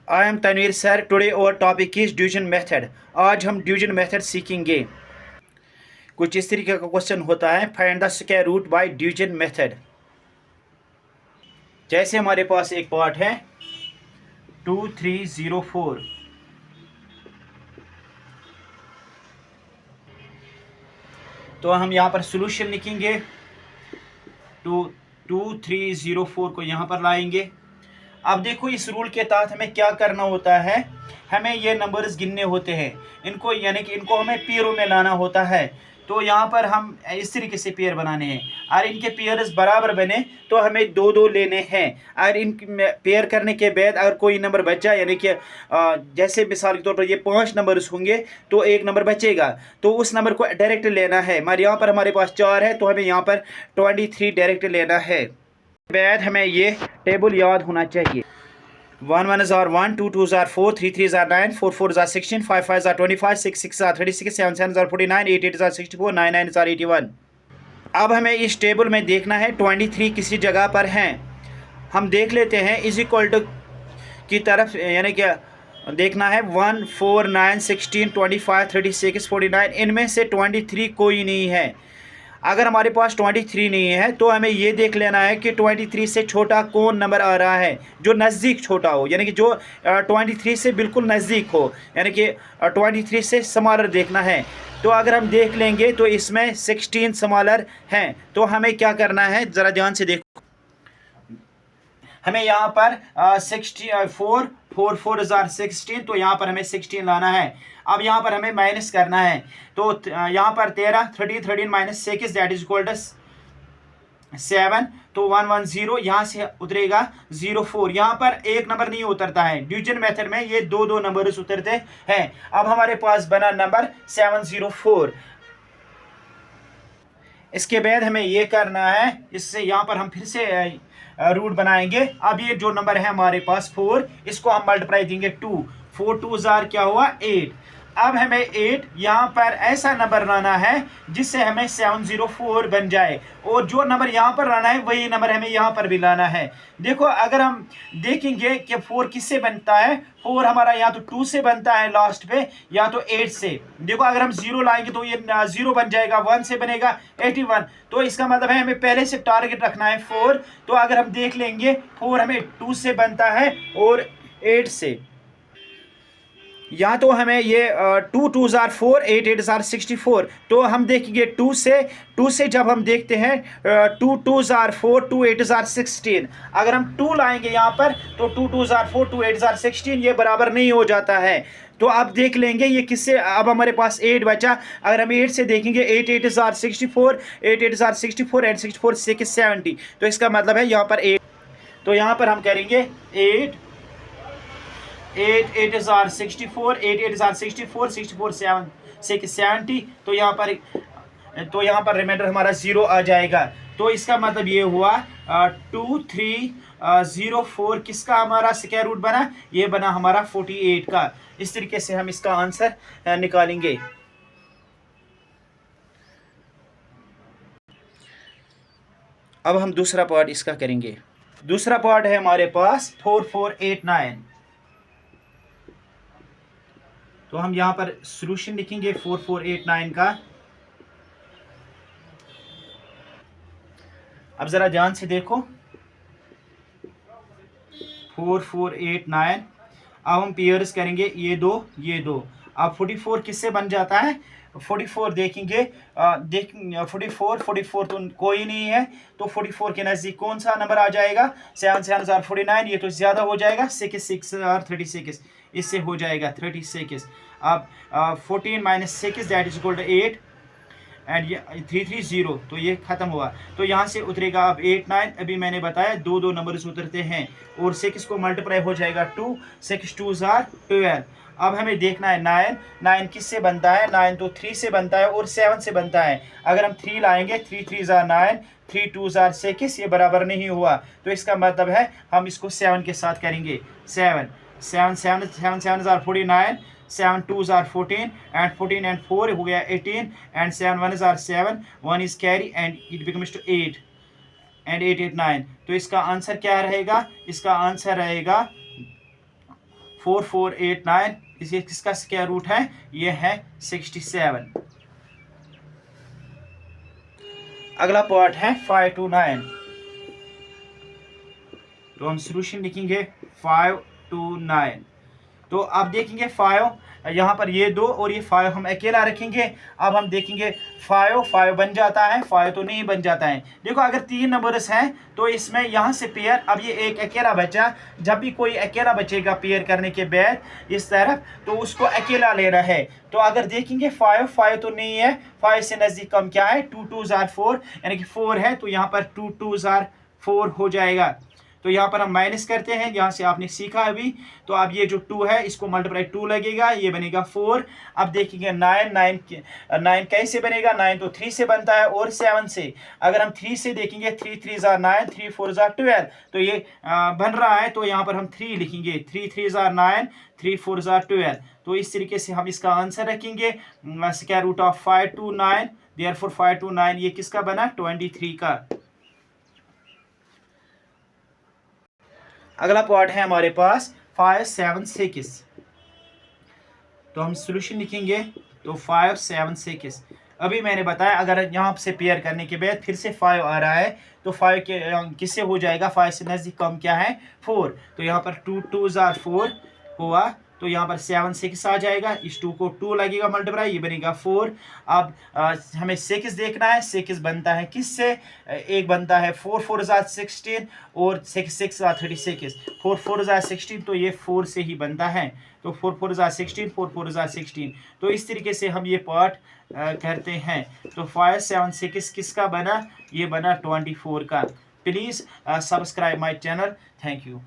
I am Tanveer sir. Today our topic is division method. आज हम division method सीखेंगे। कुछ इस तरीके का क्वेश्चन होता है, find the square root by division method. जैसे हमारे पास एक पार्ट है 2304, तो हम यहाँ पर सोल्यूशन लिखेंगे। 2304 को यहाँ पर लाएंगे। अब देखो, इस रूल के तहत हमें क्या करना होता है, हमें ये नंबर्स गिनने होते हैं, इनको यानी कि इनको हमें पेयरों में लाना होता है। तो यहाँ पर हम इस तरीके से पेयर बनाने हैं, और इनके पेयर्स बराबर बने तो हमें दो दो लेने हैं। और इन पेयर करने के बाद अगर कोई नंबर बचा, यानी कि जैसे मिसाल के तौर पर ये 5 नंबर्स होंगे तो एक नंबर बचेगा, तो उस नंबर को डायरेक्ट लेना है। हमारे यहाँ पर हमारे पास 4 है, तो हमें यहाँ पर 23 डायरेक्ट लेना है। बाद हमें ये टेबल याद होना चाहिए। 1 1 are 1, 2 2 are 4, 3 3 are 9, 4 4 are 16, 5 5 are 25, 6 6 are 36, 7 7 are 49, 8 8 are 64, 9 9 are 81। अब हमें इस टेबल में देखना है 23 किसी जगह पर हैं। हम देख लेते हैं इज इक्वल टू की तरफ, यानी क्या देखना है 1 4 9 16 25 36 49, इनमें से 23 कोई नहीं है। अगर हमारे पास 23 नहीं है तो हमें ये देख लेना है कि 23 से छोटा कौन नंबर आ रहा है, जो नज़दीक छोटा हो, यानी कि जो 23 से बिल्कुल नज़दीक हो, यानी कि 23 से स्मॉलर देखना है। तो अगर हम देख लेंगे तो इसमें 16 स्मॉलर हैं, तो हमें क्या करना है, ज़रा ध्यान से देखो। हमें यहाँ पर 4 4 जार 16, तो यहाँ पर हमें 16 लाना है। अब यहाँ पर हमें माइनस करना है, तो यहाँ पर 13 minus 6 that is equal to 7, तो 1 1 0 यहाँ से उतरेगा 0 4। यहाँ पर एक नंबर नहीं उतरता है, डिवीजन मेथड में ये दो दो नंबर उतरते हैं। अब हमारे पास बना नंबर 704। इसके बाद हमें ये करना है, इससे यहाँ पर हम फिर से रूट बनाएंगे। अब ये जो नंबर है हमारे पास 4, इसको हम मल्टीप्लाई देंगे 2, 4 2 जार क्या हुआ 8। अब हमें 8 यहाँ पर ऐसा नंबर लाना है जिससे हमें 704 बन जाए, और जो नंबर यहाँ पर लाना है वही नंबर हमें यहाँ पर भी लाना है। देखो, अगर हम देखेंगे कि 4 किससे बनता है, 4 हमारा या तो 2 से बनता है लास्ट पे, या तो 8 से। देखो, अगर हम 0 लाएंगे तो ये 0 बन जाएगा, 1 से बनेगा 81। तो इसका मतलब है हमें पहले से टारगेट रखना है 4। तो अगर हम देख लेंगे 4 हमें 2 से बनता है और 8 से, या तो हमें ये 2 2 जार 4, 8 8 जार 64। तो हम देखेंगे 2 से जब हम देखते हैं 2 2 जार 4, 2 8 जार 16। अगर हम 2 लाएंगे यहाँ पर तो 2 2 जार 4, 2 8 जार 16 ये बराबर नहीं हो जाता है। तो आप देख लेंगे ये किससे, अब हमारे पास 8 बचा। अगर हम 8 से देखेंगे 8 8 जार 64, 8 8 जार 64 एंड 64 6 70, तो इसका मतलब है यहाँ पर 8। तो यहाँ पर हम करेंगे 8 8 8 जार 64, 8 8 जार 64, 64 7 6 70। तो यहाँ पर रिमाइंडर हमारा 0 आ जाएगा। तो इसका मतलब ये हुआ 2304 किसका हमारा स्क्वायर रूट बना, ये बना हमारा 48 का। इस तरीके से हम इसका आंसर निकालेंगे। अब हम दूसरा पार्ट इसका करेंगे। दूसरा पार्ट है हमारे पास 4489। तो हम यहाँ पर सॉल्यूशन लिखेंगे 4489 का। अब ज़रा ध्यान से देखो, 4489। अब हम पेयर्स करेंगे, ये दो। अब 44 किससे बन जाता है, 44 देखेंगे 44 तो कोई नहीं है, तो 44 के नज़दीक कौन सा नंबर आ जाएगा, 7 7 जार 49, ये तो ज़्यादा हो जाएगा, 6 6 जार 36, इससे हो जाएगा 36। अब 14 minus 6 that is equal to 8 and ये 330, तो ये ख़त्म हुआ। तो यहाँ से उतरेगा अब 8 9। अभी मैंने बताया दो दो नंबर्स उतरते हैं, और 6 को मल्टीप्लाई हो जाएगा 2, 6 2 जार 12। अब हमें देखना है 9 9 किससे बनता है, 9 तो 3 से बनता है और 7 से बनता है। अगर हम 3 लाएंगे 3 3 जार 9, 3 2 जार 6, ये बराबर नहीं हुआ। तो इसका मतलब है हम इसको 7 के साथ करेंगे। 7 7 7 7 7 जार 49, 7 2 are 14 and 14 and 4 हो गया 18 and 7 1 are 7, 1 is carry and it becomes to 8 and 8 8 9। तो इसका आंसर क्या रहेगा, इसका आंसर रहेगा 4489, इसे किसका स्क्वायर रूट है, ये है 67। अगला पार्ट है 529, तो हम सोल्यूशन लिखेंगे 529। तो आप देखेंगे 5 यहाँ पर ये 2 और ये 5 हम अकेला रखेंगे। अब हम देखेंगे 5 बन जाता है, 5 तो नहीं बन जाता है। देखो अगर 3 नंबर्स हैं तो इसमें यहाँ से पेयर, अब ये एक अकेला बचा, जब भी कोई अकेला बचेगा पेयर करने के बाद इस तरफ, तो उसको अकेला लेना है। तो अगर देखेंगे 5 तो नहीं है, 5 से नज़दीक कम क्या है, 2 2 4, यानी कि 4 है, तो यहाँ पर 2 2 4 हो जाएगा। तो यहाँ पर हम माइनस करते हैं, यहाँ से आपने सीखा अभी। तो अब ये जो 2 है इसको मल्टीप्लाई 2 लगेगा, ये बनेगा 4। अब देखेंगे 9 कैसे बनेगा, 9 तो 3 से बनता है और 7 से। अगर हम 3 से देखेंगे, 3 3 9, 3 4 12, तो ये बन रहा है, तो यहाँ पर हम 3 लिखेंगे, 3 3 9, 3 4 12। तो इस तरीके से हम इसका आंसर रखेंगे स्क्वायर रूट ऑफ 529, देयरफॉर 529 ये किसका बना, 23 का। अगला पार्ट है हमारे पास 576, तो हम सोल्यूशन लिखेंगे, तो 576। अभी मैंने बताया अगर यहाँ से पेयर करने के बाद फिर से 5 आ रहा है, तो 5 के किससे हो जाएगा, 5 से नज़दीक कम क्या है, 4। तो यहाँ पर 2 2 4 हुआ, तो यहाँ पर 7 6 आ जाएगा, इस 2 को 2 लगेगा मल्टीप्लाई, ये बनेगा 4। अब हमें 6 देखना है, 6 बनता है किससे, एक बनता है 4 4 16 और 6 6 36, 4 4 16, तो ये 4 से ही बनता है। तो 4 4 16, 4 4 16। तो इस तरीके से हम ये पार्ट करते हैं। तो 576 किसका बना, ये बना 24 का। Please subscribe my channel. Thank you.